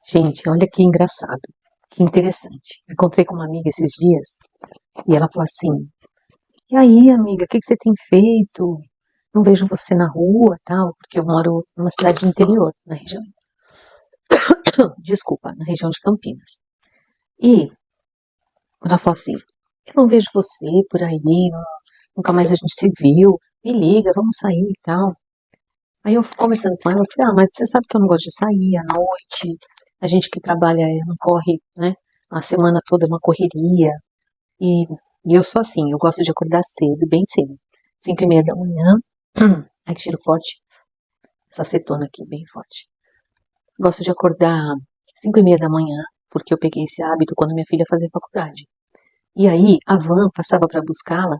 Gente, olha que engraçado, que interessante. Encontrei com uma amiga esses dias e ela falou assim: E aí, amiga, o que você tem feito? Não vejo você na rua, tal, porque eu moro numa cidade de interior, na região, desculpa, na região de Campinas. E ela falou assim: Eu não vejo você por aí, nunca mais a gente se viu. Me liga, vamos sair e tal. Aí eu conversando com ela, eu falei: mas você sabe que eu não gosto de sair à noite. A gente que trabalha não corre, né? A semana toda é uma correria. E, e eu sou assim, eu gosto de acordar cedo, bem cedo. 5:30 da manhã. Ai, que cheiro forte. Essa acetona aqui, bem forte. Gosto de acordar 5:30 da manhã, porque eu peguei esse hábito quando minha filha fazia faculdade. E aí, a van passava para buscá-la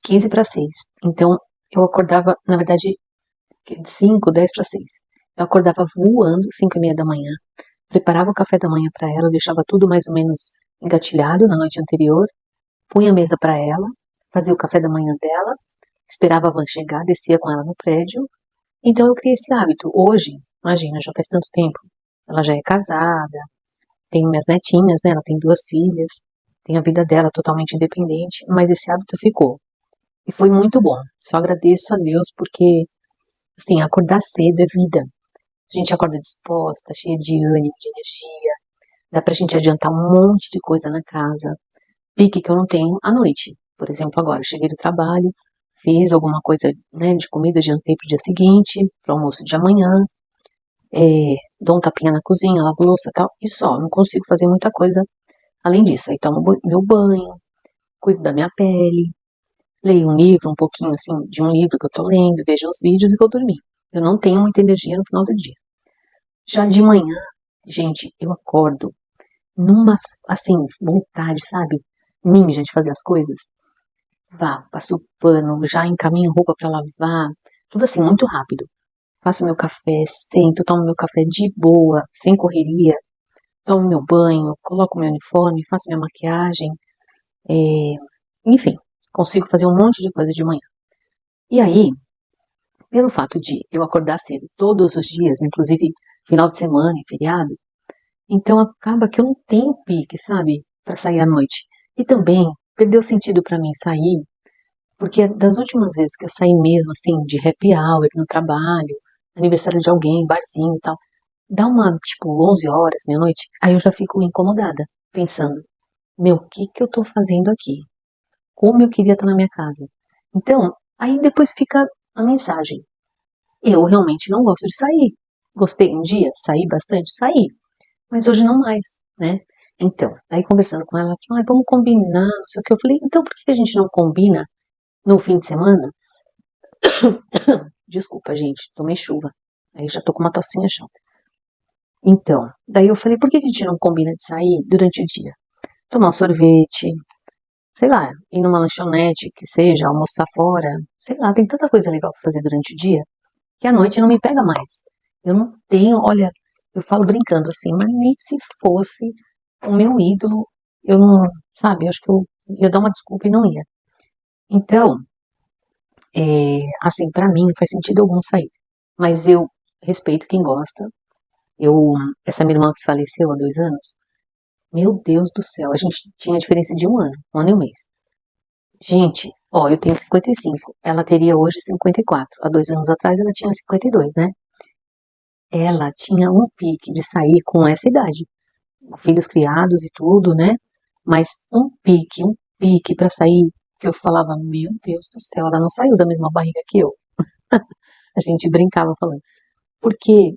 15 para 6. Então, eu acordava, na verdade, 5, 10 para 6. Eu acordava voando 5:30 da manhã, preparava o café da manhã para ela, deixava tudo mais ou menos engatilhado na noite anterior, punha a mesa para ela, fazia o café da manhã dela, esperava a van chegar, descia com ela no prédio. Então eu criei esse hábito. Hoje, imagina, já faz tanto tempo. Ela já é casada, tem minhas netinhas, né? Ela tem 2 filhas, tem a vida dela totalmente independente, mas esse hábito ficou. E foi muito bom. Só agradeço a Deus porque, assim, acordar cedo é vida. A gente acorda disposta, cheia de ânimo, de energia. Dá pra gente adiantar um monte de coisa na casa. Pique que eu não tenho à noite. Por exemplo, agora, eu cheguei do trabalho, fiz alguma coisa, né, de comida, jantei pro dia seguinte, pro almoço de amanhã, dou um tapinha na cozinha, lavo louça e tal, e só, não consigo fazer muita coisa além disso. Aí tomo meu banho, cuido da minha pele, leio um livro, um pouquinho assim, de um livro que eu tô lendo, vejo uns vídeos e vou dormir. Eu não tenho muita energia no final do dia. Já de manhã, gente, eu acordo numa, assim, vontade, sabe? Ninja de fazer as coisas. Passo o pano, já encaminho roupa pra lavar, tudo assim, muito rápido. Faço meu café, sento, tomo meu café de boa, sem correria, tomo meu banho, coloco meu uniforme, faço minha maquiagem, é, enfim, consigo fazer um monte de coisa de manhã. E aí, pelo fato de eu acordar cedo todos os dias, inclusive final de semana e feriado, então acaba que eu não tenho pique, sabe, para sair à noite. E também perdeu sentido para mim sair, porque das últimas vezes que eu saí mesmo, assim, de happy hour no trabalho, aniversário de alguém, barzinho e tal, dá uma, tipo, 11 horas, meia-noite, aí eu já fico incomodada, pensando, meu, o que que eu tô fazendo aqui? Como eu queria estar na minha casa? Então, aí depois fica a mensagem. Eu realmente não gosto de sair. Gostei um dia, saí bastante, saí. Mas hoje não mais, né? Então, aí conversando com ela, ela falou, vamos combinar, não sei o que. Eu falei, então por que a gente não combina no fim de semana? Desculpa, gente, tomei chuva. Aí já tô com uma tocinha chata. Então, daí eu falei, por que a gente não combina de sair durante o dia? Tomar um sorvete, sei lá, ir numa lanchonete, que seja, almoçar fora, sei lá, tem tanta coisa legal pra fazer durante o dia, que à noite não me pega mais. Eu não tenho, olha, eu falo brincando assim, mas nem se fosse o meu ídolo, eu não, sabe, eu acho que eu ia dar uma desculpa e não ia. Então, assim, pra mim não faz sentido algum sair. Mas eu respeito quem gosta. Eu, essa minha irmã que faleceu há 2 anos, meu Deus do céu, a gente tinha diferença de um ano e um mês. Gente, ó, eu tenho 55, ela teria hoje 54. Há 2 anos atrás ela tinha 52, né? Ela tinha um pique de sair com essa idade, com filhos criados e tudo, né? Mas um pique pra sair, que eu falava, meu Deus do céu, ela não saiu da mesma barriga que eu. A gente brincava falando. Porque,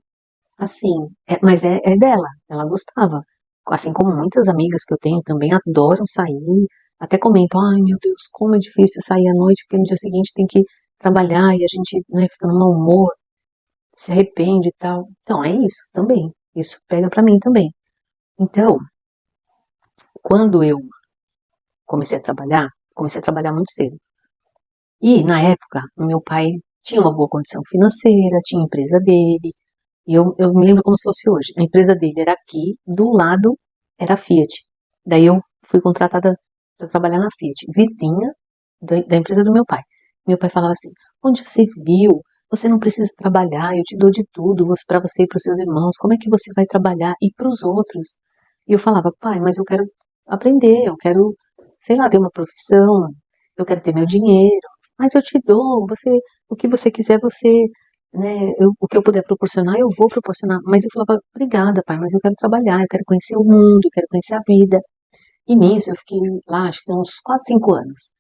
assim, mas é dela, ela gostava. Assim como muitas amigas que eu tenho também adoram sair, até comentam, ai meu Deus, como é difícil sair à noite, porque no dia seguinte tem que trabalhar e a gente, né, fica no mau humor, se arrepende e tal. Então, é isso também. Isso pega pra mim também. Então, quando eu comecei a trabalhar muito cedo. E, na época, o meu pai tinha uma boa condição financeira, tinha a empresa dele, e eu me lembro como se fosse hoje. A empresa dele era aqui, do lado era a Fiat. Daí eu fui contratada para trabalhar na Fiat, vizinha da empresa do meu pai. Meu pai falava assim, onde você viu você não precisa trabalhar, eu te dou de tudo para você e para os seus irmãos, como é que você vai trabalhar e para os outros? E eu falava, pai, mas eu quero aprender, eu quero, sei lá, ter uma profissão, eu quero ter meu dinheiro, mas eu te dou, o que você quiser, né, o que eu puder proporcionar, eu vou proporcionar. Mas eu falava, obrigada, pai, mas eu quero trabalhar, eu quero conhecer o mundo, eu quero conhecer a vida. E nisso eu fiquei lá, acho que uns 4, 5 anos.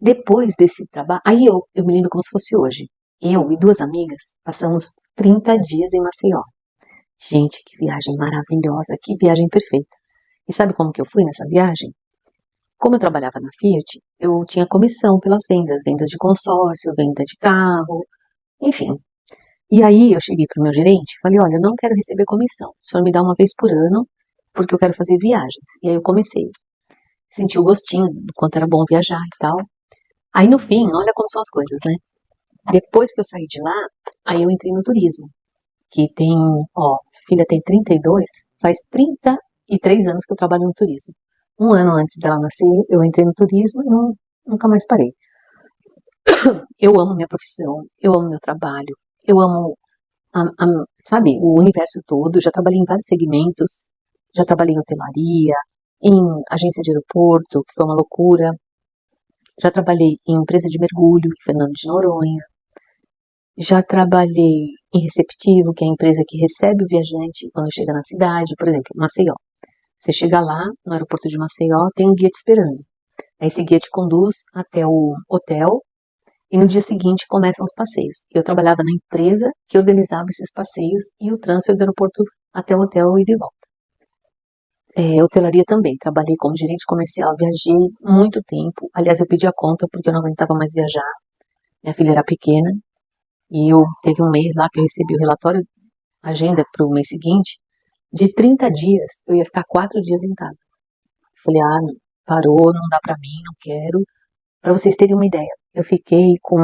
Depois desse trabalho, aí eu me lembro como se fosse hoje. Eu e duas amigas passamos 30 dias em Maceió. Gente, que viagem maravilhosa, que viagem perfeita. E sabe como que eu fui nessa viagem? Como eu trabalhava na Fiat, eu tinha comissão pelas vendas, vendas de consórcio, venda de carro, enfim. E aí eu cheguei pro meu gerente e falei, olha, eu não quero receber comissão, o senhor me dá uma vez por ano, porque eu quero fazer viagens. E aí eu comecei, senti o gostinho do quanto era bom viajar e tal. Aí no fim, olha como são as coisas, né? Depois que eu saí de lá, aí eu entrei no turismo, que tem, ó, minha filha tem 32, faz 33 anos que eu trabalho no turismo. Um ano antes dela nascer, eu entrei no turismo e nunca mais parei. Eu amo minha profissão, eu amo meu trabalho, eu amo, sabe, o universo todo. Já trabalhei em vários segmentos, já trabalhei em hotelaria, em agência de aeroporto, que foi uma loucura. Já trabalhei em empresa de mergulho, em Fernando de Noronha. Já trabalhei em receptivo, que é a empresa que recebe o viajante quando chega na cidade, por exemplo, Maceió. Você chega lá, no aeroporto de Maceió, tem um guia te esperando. Aí esse guia te conduz até o hotel e no dia seguinte começam os passeios. Eu trabalhava na empresa que organizava esses passeios e o transfer do aeroporto até o hotel e de volta. Hotelaria também, trabalhei como gerente comercial, viajei muito tempo. Aliás, eu pedi a conta porque eu não aguentava mais viajar. Minha filha era pequena e eu teve um mês lá que eu recebi o relatório, agenda para o mês seguinte. De 30 dias, eu ia ficar 4 dias em casa. Falei, não, parou, não dá pra mim, não quero. Pra vocês terem uma ideia, eu fiquei com,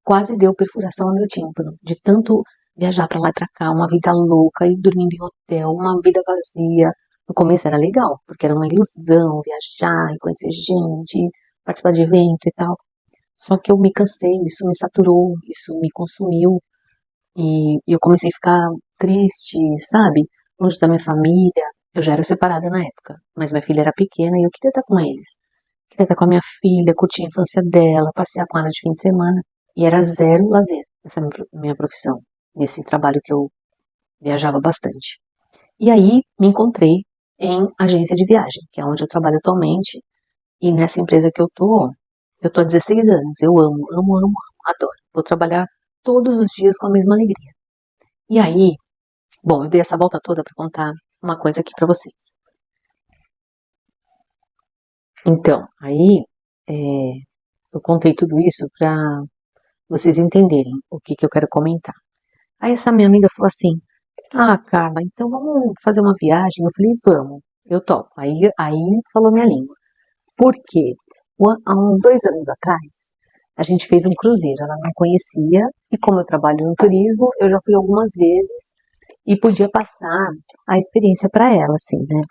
quase deu perfuração no meu tímpano, de tanto viajar pra lá e pra cá, uma vida louca, ir dormindo em hotel, uma vida vazia. No começo era legal, porque era uma ilusão viajar e conhecer gente, participar de evento e tal. Só que eu me cansei, isso me saturou, isso me consumiu. E eu comecei a ficar triste, sabe? Longe da minha família. Eu já era separada na época, mas minha filha era pequena e eu queria estar com eles. Queria estar com a minha filha, curtir a infância dela, passear com ela de fim de semana. E era zero lazer, essa minha profissão, nesse trabalho que eu viajava bastante. E aí me encontrei em agência de viagem, que é onde eu trabalho atualmente. E nessa empresa que eu tô há 16 anos. Eu amo, amo, amo, amo, adoro. Vou trabalhar todos os dias com a mesma alegria. E aí, bom, eu dei essa volta toda para contar uma coisa aqui para vocês. Então, aí é, eu contei tudo isso para vocês entenderem o que, que eu quero comentar. Aí essa minha amiga falou assim, Carla, então vamos fazer uma viagem? Eu falei, vamos, eu topo. Aí falou minha língua. Por quê? Há uns 2 anos atrás, a gente fez um cruzeiro, ela não conhecia, e como eu trabalho no turismo, eu já fui algumas vezes, e podia passar a experiência para ela, assim, né?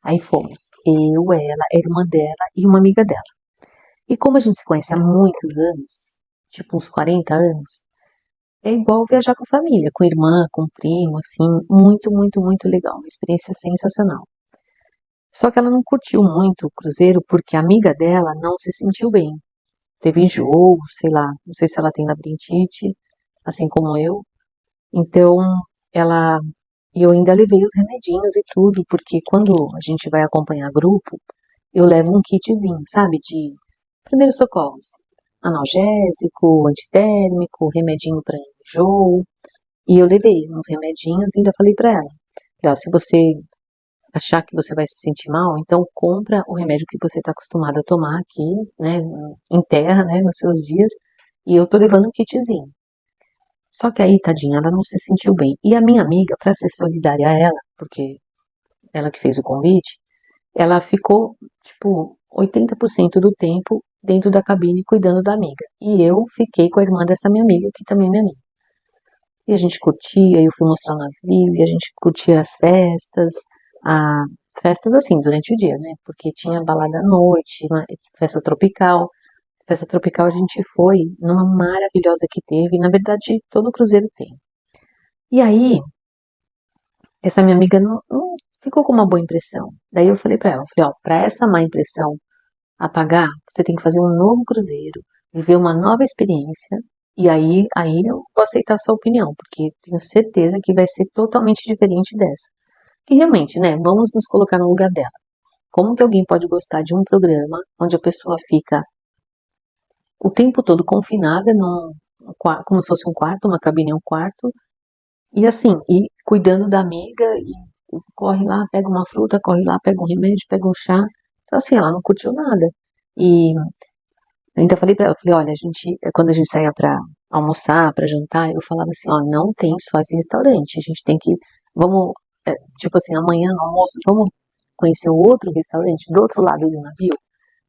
Aí fomos, eu, ela, a irmã dela e uma amiga dela. E como a gente se conhece há muitos anos, tipo uns 40 anos, é igual viajar com a família, com a irmã, com o primo, assim, muito, muito, muito legal, uma experiência sensacional. Só que ela não curtiu muito o cruzeiro porque a amiga dela não se sentiu bem. Teve enjoo, sei lá, não sei se ela tem labirintite, assim como eu. Então, ela e eu ainda levei os remedinhos e tudo, porque quando a gente vai acompanhar grupo, eu levo um kitzinho, sabe, de primeiros socorros. Analgésico, antitérmico, remedinho para enjoo. E eu levei uns remedinhos e ainda falei para ela, se você achar que você vai se sentir mal, então compra o remédio que você está acostumado a tomar aqui, né, em terra, né, nos seus dias, e eu tô levando um kitzinho. Só que aí, tadinha, ela não se sentiu bem. E a minha amiga, para ser solidária a ela, porque ela que fez o convite, ela ficou, tipo, 80% do tempo dentro da cabine cuidando da amiga. E eu fiquei com a irmã dessa minha amiga, que também é minha amiga. E a gente curtia, eu fui mostrar o navio, e a gente curtia as festas, a, festas assim, durante o dia, né? Porque tinha balada à noite, festa tropical, festa tropical a gente foi numa maravilhosa que teve, na verdade todo cruzeiro tem. E aí, essa minha amiga não ficou com uma boa impressão. Daí eu falei pra ela, ó, pra essa má impressão apagar, você tem que fazer um novo cruzeiro, viver uma nova experiência, e aí eu vou aceitar a sua opinião, porque tenho certeza que vai ser totalmente diferente dessa. Que realmente, né, vamos nos colocar no lugar dela. Como que alguém pode gostar de um programa onde a pessoa fica o tempo todo confinada como se fosse um quarto, uma cabine é um quarto, e assim, e cuidando da amiga, e corre lá, pega uma fruta, corre lá, pega um remédio, pega um chá. Então assim, ela não curtiu nada. E então eu falei pra ela, falei, olha, quando a gente saía pra almoçar, pra jantar, eu falava assim, ó, não tem só esse restaurante, a gente tem que, vamos, tipo assim, amanhã no almoço, vamos conhecer o outro restaurante do outro lado do navio.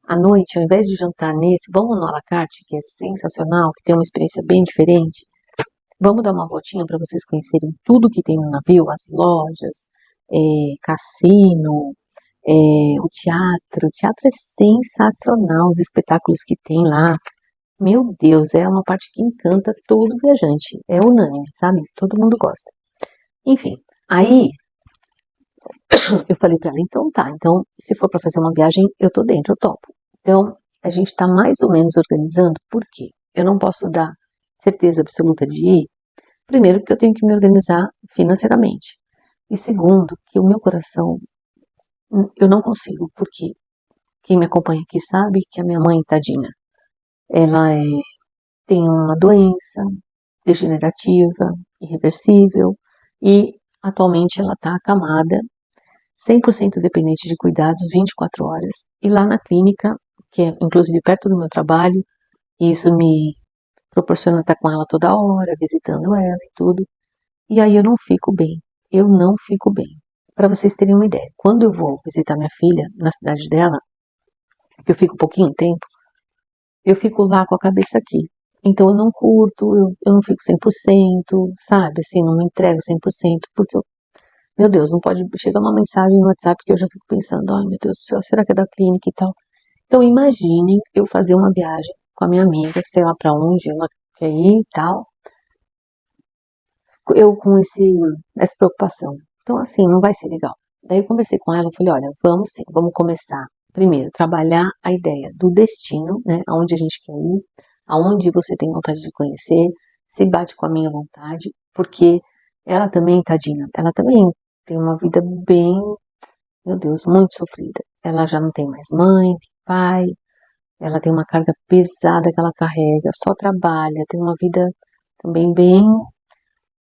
À noite, ao invés de jantar nesse, vamos no à la carte, que é sensacional, que tem uma experiência bem diferente. Vamos dar uma voltinha para vocês conhecerem tudo que tem no navio, as lojas, cassino, o teatro. O teatro é sensacional, os espetáculos que tem lá. Meu Deus, é uma parte que encanta todo viajante. É unânime, sabe? Todo mundo gosta. Enfim, aí eu falei pra ela, então tá, então se for pra fazer uma viagem, eu tô dentro, eu topo. Então, a gente tá mais ou menos organizando, por quê? Eu não posso dar certeza absoluta de ir, primeiro porque eu tenho que me organizar financeiramente. E segundo, que o meu coração, eu não consigo, porque quem me acompanha aqui sabe que a minha mãe, tadinha, ela tem uma doença degenerativa, irreversível, e atualmente ela tá acamada 100% dependente de cuidados 24 horas. E lá na clínica, que é inclusive perto do meu trabalho, e isso me proporciona estar com ela toda hora, visitando ela e tudo. E aí eu não fico bem. Eu não fico bem. Para vocês terem uma ideia, quando eu vou visitar minha filha na cidade dela, que eu fico um pouquinho tempo, eu fico lá com a cabeça aqui. Então eu não curto, eu não fico 100%, sabe? Assim, não me entrego 100%, porque meu Deus, não pode chegar uma mensagem no WhatsApp que eu já fico pensando, ai meu Deus do céu, será que é da clínica e tal? Então imaginem eu fazer uma viagem com a minha amiga, sei lá pra onde ela quer ir e tal, eu com essa preocupação. Então assim, não vai ser legal. Daí eu conversei com ela, eu falei, olha, vamos sim, vamos começar. Primeiro, trabalhar a ideia do destino, né, aonde a gente quer ir, aonde você tem vontade de conhecer, se bate com a minha vontade, porque ela também, tadinha, ela também tem uma vida bem, meu Deus, muito sofrida. Ela já não tem mais mãe, nem pai, ela tem uma carga pesada que ela carrega, só trabalha, tem uma vida também bem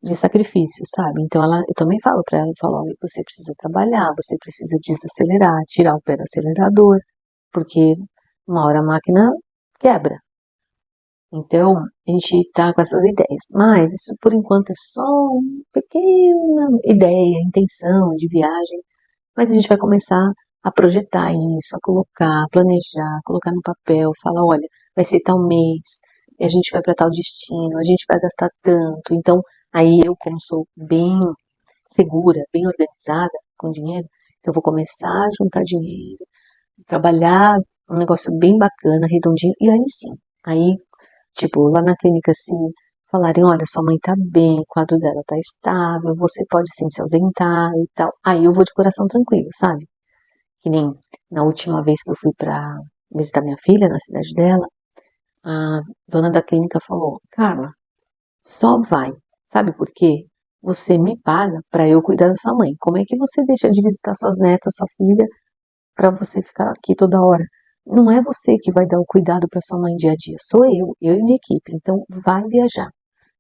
de sacrifício, sabe? Então eu também falo pra ela, eu falo, olha, você precisa trabalhar, você precisa desacelerar, tirar o pé do acelerador, porque uma hora a máquina quebra. Então, a gente tá com essas ideias. Mas isso por enquanto é só uma pequena ideia, intenção de viagem. Mas a gente vai começar a projetar isso, a colocar, a planejar, colocar no papel, falar, olha, vai ser tal mês, a gente vai para tal destino, a gente vai gastar tanto. Então, aí eu, como sou bem segura, bem organizada com dinheiro, eu vou começar a juntar dinheiro, trabalhar um negócio bem bacana, redondinho, e aí sim, aí, tipo, lá na clínica, assim, falarem, olha, sua mãe tá bem, o quadro dela tá estável, você pode sim se ausentar e tal. Aí eu vou de coração tranquilo, sabe? Que nem na última vez que eu fui pra visitar minha filha na cidade dela, a dona da clínica falou, Carla, só vai. Sabe por quê? Você me paga pra eu cuidar da sua mãe. Como é que você deixa de visitar suas netas, sua filha, pra você ficar aqui toda hora? Não é você que vai dar o cuidado pra sua mãe dia a dia, sou eu e minha equipe. Então vai viajar.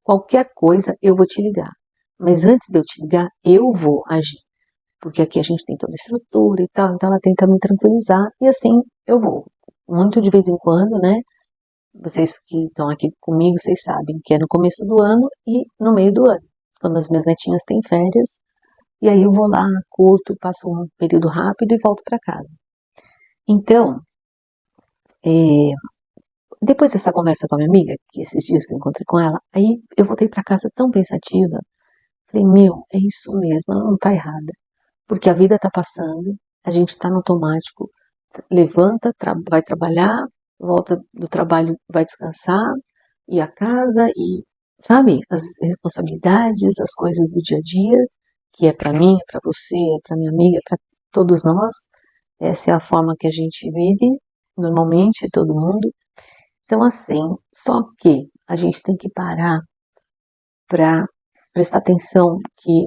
Qualquer coisa eu vou te ligar. Mas antes de eu te ligar, eu vou agir. Porque aqui a gente tem toda a estrutura e tal, então ela tenta me tranquilizar e assim eu vou. Muito de vez em quando, né? Vocês que estão aqui comigo, vocês sabem que é no começo do ano e no meio do ano, quando as minhas netinhas têm férias, e aí eu vou lá, curto, passo um período rápido e volto para casa. Então, é, depois dessa conversa com a minha amiga, que esses dias que eu encontrei com ela, aí eu voltei para casa tão pensativa, falei, meu, é isso mesmo, ela não tá errada. Porque a vida tá passando, a gente tá no automático, levanta, vai trabalhar, volta do trabalho, vai descansar, e a casa, e, sabe, as responsabilidades, as coisas do dia a dia, que é para mim, é para você, é para minha amiga, é para todos nós. Essa é a forma que a gente vive, normalmente, todo mundo. Então, assim, só que a gente tem que parar para prestar atenção que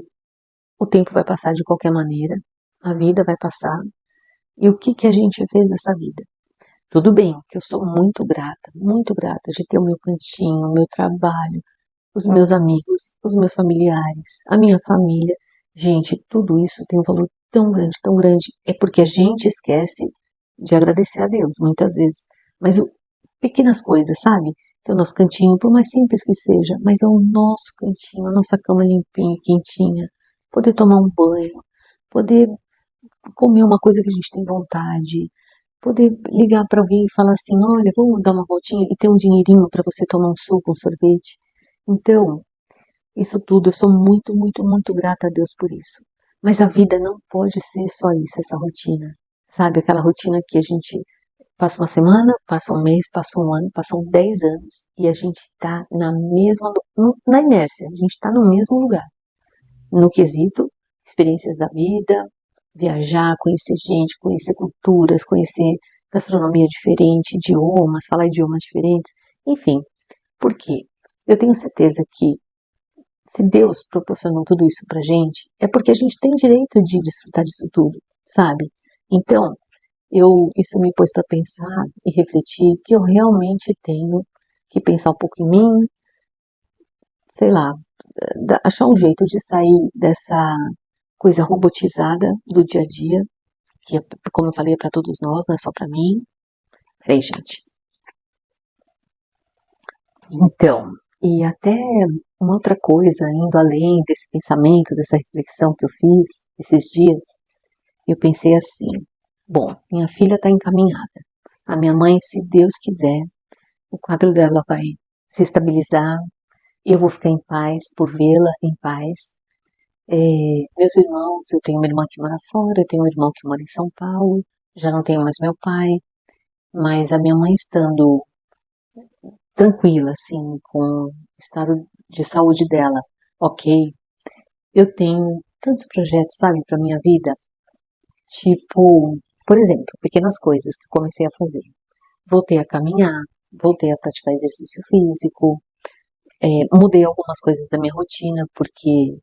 o tempo vai passar de qualquer maneira, a vida vai passar, e o que a gente fez nessa vida? Tudo bem, que eu sou muito grata de ter o meu cantinho, o meu trabalho, os meus amigos, os meus familiares, a minha família. Gente, tudo isso tem um valor tão grande, é porque a gente esquece de agradecer a Deus, muitas vezes. Mas pequenas coisas, sabe? Ter o nosso cantinho, por mais simples que seja, mas é o nosso cantinho, a nossa cama limpinha, quentinha, poder tomar um banho, poder comer uma coisa que a gente tem vontade, poder ligar para alguém e falar assim, olha, vamos dar uma voltinha e ter um dinheirinho para você tomar um suco, um sorvete. Então, isso tudo, eu sou muito grata a Deus por isso. Mas a vida não pode ser só isso, essa rotina. Sabe, aquela rotina que a gente passa uma semana, passa um mês, passa um ano, passam 10 anos e a gente tá na inércia, a gente tá no mesmo lugar. No quesito, experiências da vida, viajar, conhecer gente, conhecer culturas, conhecer gastronomia diferente, idiomas, falar idiomas diferentes, enfim. Por quê? Eu tenho certeza que se Deus proporcionou tudo isso pra gente, é porque a gente tem direito de desfrutar disso tudo, sabe? Então, isso me pôs para pensar e refletir que eu realmente tenho que pensar um pouco em mim, sei lá, achar um jeito de sair dessa coisa robotizada do dia a dia, que, como eu falei, é para todos nós, não é só para mim. Peraí, gente. Então, e até uma outra coisa, indo além desse pensamento, dessa reflexão que eu fiz esses dias, eu pensei assim, bom, minha filha está encaminhada. A minha mãe, se Deus quiser, o quadro dela vai se estabilizar, eu vou ficar em paz por vê-la em paz. Meus irmãos, eu tenho uma irmã que mora fora, eu tenho um irmão que mora em São Paulo, já não tenho mais meu pai, mas a minha mãe estando tranquila, assim, com o estado de saúde dela, ok, eu tenho tantos projetos, sabe, para minha vida, tipo, por exemplo, pequenas coisas que eu comecei a fazer. Voltei a caminhar, voltei a praticar exercício físico, mudei algumas coisas da minha rotina, porque,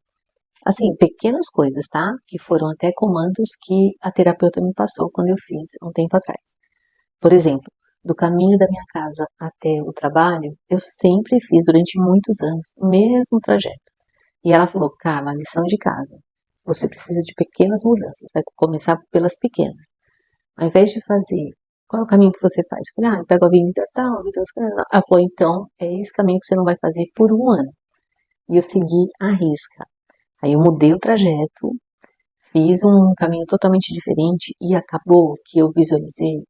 assim, pequenas coisas, tá? Que foram até comandos que a terapeuta me passou quando eu fiz um tempo atrás. Por exemplo, do caminho da minha casa até o trabalho, eu sempre fiz durante muitos anos o mesmo trajeto. E ela falou, Carla, lição de casa, você precisa de pequenas mudanças, vai começar pelas pequenas. Ao invés de fazer, qual é o caminho que você faz? Eu falei, eu pego a avenida tal, ela falou, então, é esse caminho que você não vai fazer por um ano. E eu segui a risca. Aí eu mudei o trajeto, fiz um caminho totalmente diferente e acabou que eu visualizei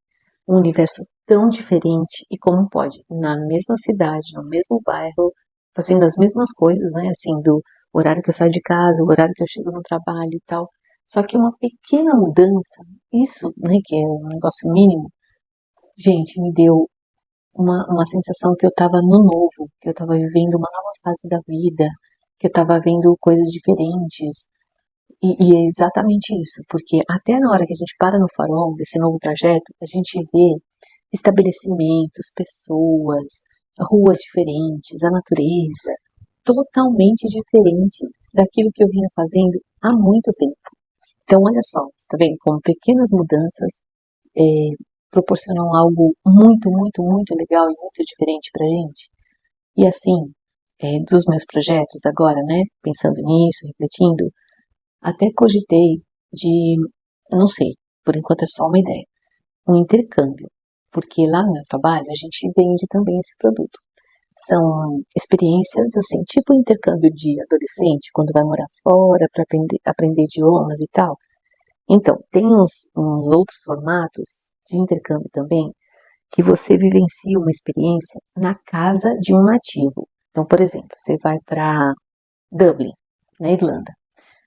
um universo tão diferente e como pode, na mesma cidade, no mesmo bairro, fazendo as mesmas coisas, né, assim, do horário que eu saio de casa, o horário que eu chego no trabalho e tal, só que uma pequena mudança, isso, né, que é um negócio mínimo, gente, me deu uma sensação que eu estava no novo, que eu estava vivendo uma nova fase da vida, que eu estava vendo coisas diferentes, e é exatamente isso, porque até na hora que a gente para no farol desse novo trajeto, a gente vê estabelecimentos, pessoas, ruas diferentes, a natureza, totalmente diferente daquilo que eu vinha fazendo há muito tempo. Então, olha só, você está vendo como pequenas mudanças é, proporcionam algo muito legal e muito diferente para a gente. E assim, dos meus projetos agora, né, pensando nisso, refletindo, até cogitei de, não sei, por enquanto é só uma ideia, um intercâmbio, porque lá no meu trabalho a gente vende também esse produto. São experiências assim, tipo intercâmbio de adolescente, quando vai morar fora para aprender idiomas e tal. Então, tem uns outros formatos de intercâmbio também, que você vivencia uma experiência na casa de um nativo. Então, por exemplo, você vai para Dublin, na Irlanda.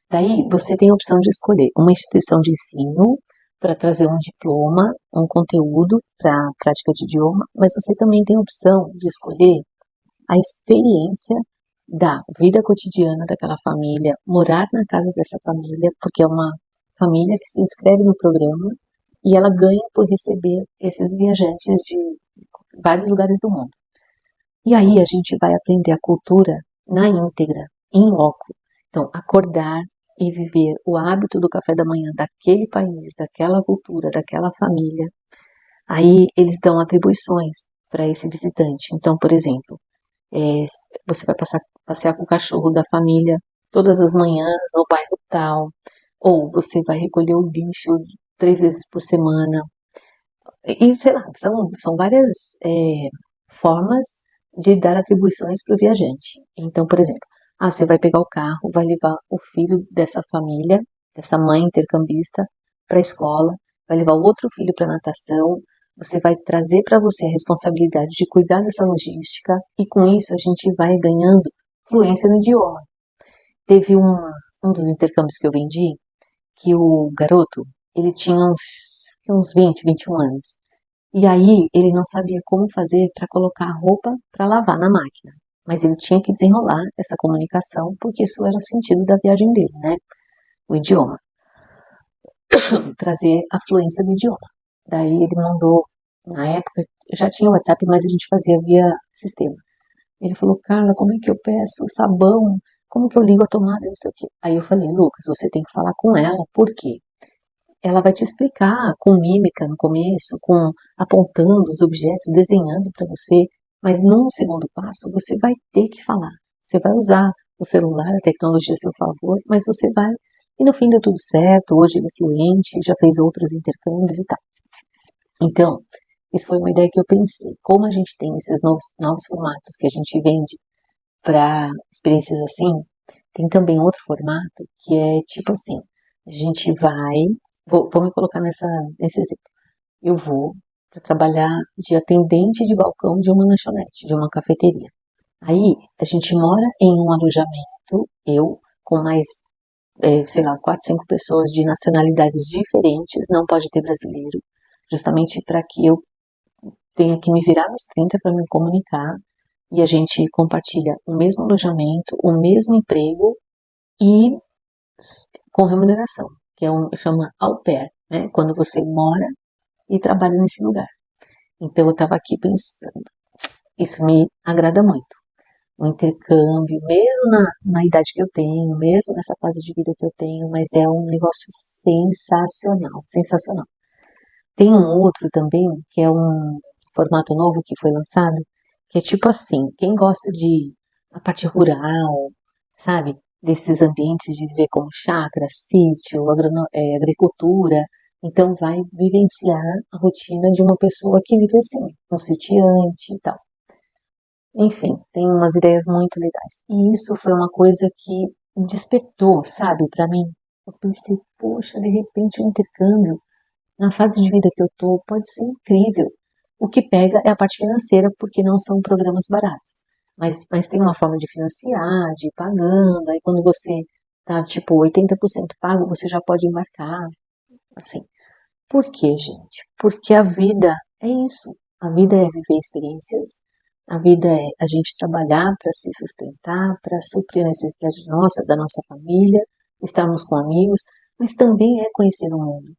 Daí você tem a opção de escolher uma instituição de ensino para trazer um diploma, um conteúdo para a prática de idioma, mas você também tem a opção de escolher a experiência da vida cotidiana daquela família, morar na casa dessa família, porque é uma família que se inscreve no programa e ela ganha por receber esses viajantes de vários lugares do mundo. E aí a gente vai aprender a cultura na íntegra, em loco. Então, acordar e viver o hábito do café da manhã daquele país, daquela cultura, daquela família. Aí eles dão atribuições para esse visitante. Então, por exemplo, você vai passear com o cachorro da família todas as manhãs no bairro tal, ou você vai recolher o lixo 3 vezes por semana. E sei lá, são várias formas de dar atribuições para o viajante. Então, por exemplo, você vai pegar o carro, vai levar o filho dessa família, dessa mãe intercambista, para a escola, vai levar o outro filho para a natação, você vai trazer para você a responsabilidade de cuidar dessa logística, e com isso a gente vai ganhando fluência no idioma. Teve um dos intercâmbios que eu vendi, que o garoto, ele tinha uns 20, 21 anos. E aí ele não sabia como fazer para colocar a roupa para lavar na máquina. Mas ele tinha que desenrolar essa comunicação, porque isso era o sentido da viagem dele, né? O idioma. Trazer a fluência do idioma. Daí ele mandou, na época, já tinha o WhatsApp, mas a gente fazia via sistema. Ele falou, Carla, como é que eu peço sabão? Como que eu ligo a tomada? Isso aqui. Aí eu falei, Lucas, você tem que falar com ela, por quê? Ela vai te explicar com mímica no começo, com apontando os objetos, desenhando para você, mas num segundo passo você vai ter que falar. Você vai usar o celular, a tecnologia a seu favor, mas você vai. E no fim deu tudo certo, hoje ele é fluente, já fez outros intercâmbios e tal. Então, isso foi uma ideia que eu pensei. Como a gente tem esses novos formatos que a gente vende para experiências assim, tem também outro formato que é tipo assim, a gente vai, vou me colocar nesse exemplo, eu vou para trabalhar de atendente de balcão de uma lanchonete, de uma cafeteria. Aí a gente mora em um alojamento, eu com mais, sei lá, 4, 5 pessoas de nacionalidades diferentes, não pode ter brasileiro, justamente para que eu tenha que me virar nos 30 para me comunicar, e a gente compartilha o mesmo alojamento, o mesmo emprego e com remuneração, que chama au pair, né? Quando você mora e trabalha nesse lugar. Então eu estava aqui pensando, isso me agrada muito. O intercâmbio, mesmo na idade que eu tenho, mesmo nessa fase de vida que eu tenho, mas é um negócio sensacional, sensacional. Tem um outro também, que é um formato novo que foi lançado, que é tipo assim, quem gosta de a parte rural, sabe, desses ambientes de viver como chácara, sítio, agricultura, então vai vivenciar a rotina de uma pessoa que vive assim, um sitiante e tal. Enfim, tem umas ideias muito legais. E isso foi uma coisa que despertou, sabe, para mim. Eu pensei, poxa, de repente o intercâmbio na fase de vida que eu tô, pode ser incrível. O que pega é a parte financeira, porque não são programas baratos. Mas tem uma forma de financiar, de ir pagando, aí quando você tá, tipo, 80% pago, você já pode embarcar, assim. Por quê, gente? Porque a vida é isso. A vida é viver experiências, a vida é a gente trabalhar para se sustentar, para suprir a necessidade nossa, da nossa família, estarmos com amigos, mas também é conhecer o mundo.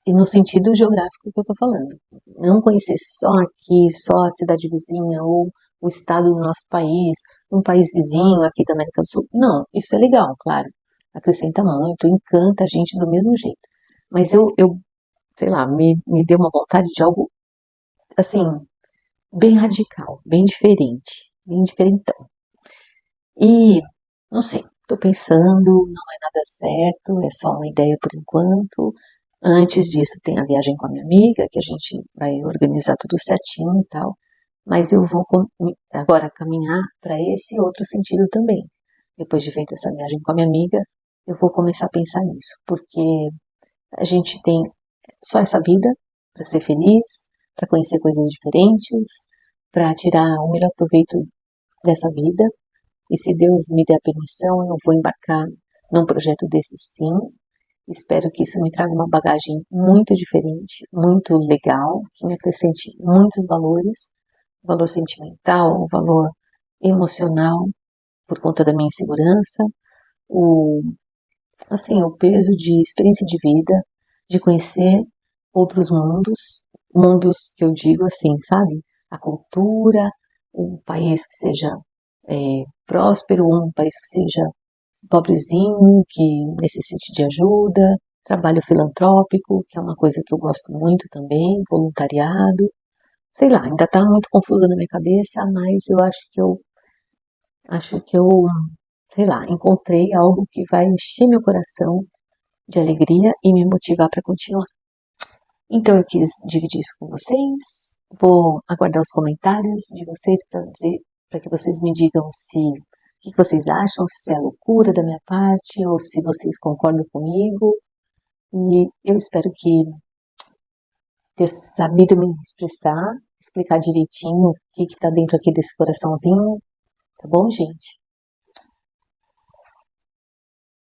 E no sentido geográfico que eu estou falando. Não conhecer só aqui, só a cidade vizinha ou o estado do nosso país, um país vizinho aqui da América do Sul. Não, isso é legal, claro. Acrescenta muito, encanta a gente do mesmo jeito. Mas eu sei lá, me deu uma vontade de algo, assim, bem radical, bem diferente, bem diferentão. E, não sei, estou pensando, não é nada certo, é só uma ideia por enquanto. Antes disso tem a viagem com a minha amiga, que a gente vai organizar tudo certinho e tal. Mas eu vou agora caminhar para esse outro sentido também. Depois de feita essa viagem com a minha amiga, eu vou começar a pensar nisso, porque a gente tem só essa vida para ser feliz, para conhecer coisas diferentes, para tirar o melhor proveito dessa vida. E se Deus me der a permissão, eu vou embarcar num projeto desse sim. Espero que isso me traga uma bagagem muito diferente, muito legal, que me acrescente muitos valores, valor sentimental, valor emocional, por conta da minha insegurança, o, assim, o peso de experiência de vida, de conhecer outros mundos, mundos que eu digo assim, sabe? A cultura, um país que seja próspero, um país que seja pobrezinho, que necessite de ajuda, trabalho filantrópico, que é uma coisa que eu gosto muito também, voluntariado. Sei lá, ainda está muito confuso na minha cabeça, mas eu acho que eu, sei lá, encontrei algo que vai encher meu coração de alegria e me motivar para continuar. Então eu quis dividir isso com vocês. Vou aguardar os comentários de vocês para dizer, para que vocês me digam se o que vocês acham, se é loucura da minha parte ou se vocês concordam comigo. E eu espero que ter sabido me expressar, explicar direitinho o que está dentro aqui desse coraçãozinho, tá bom, gente?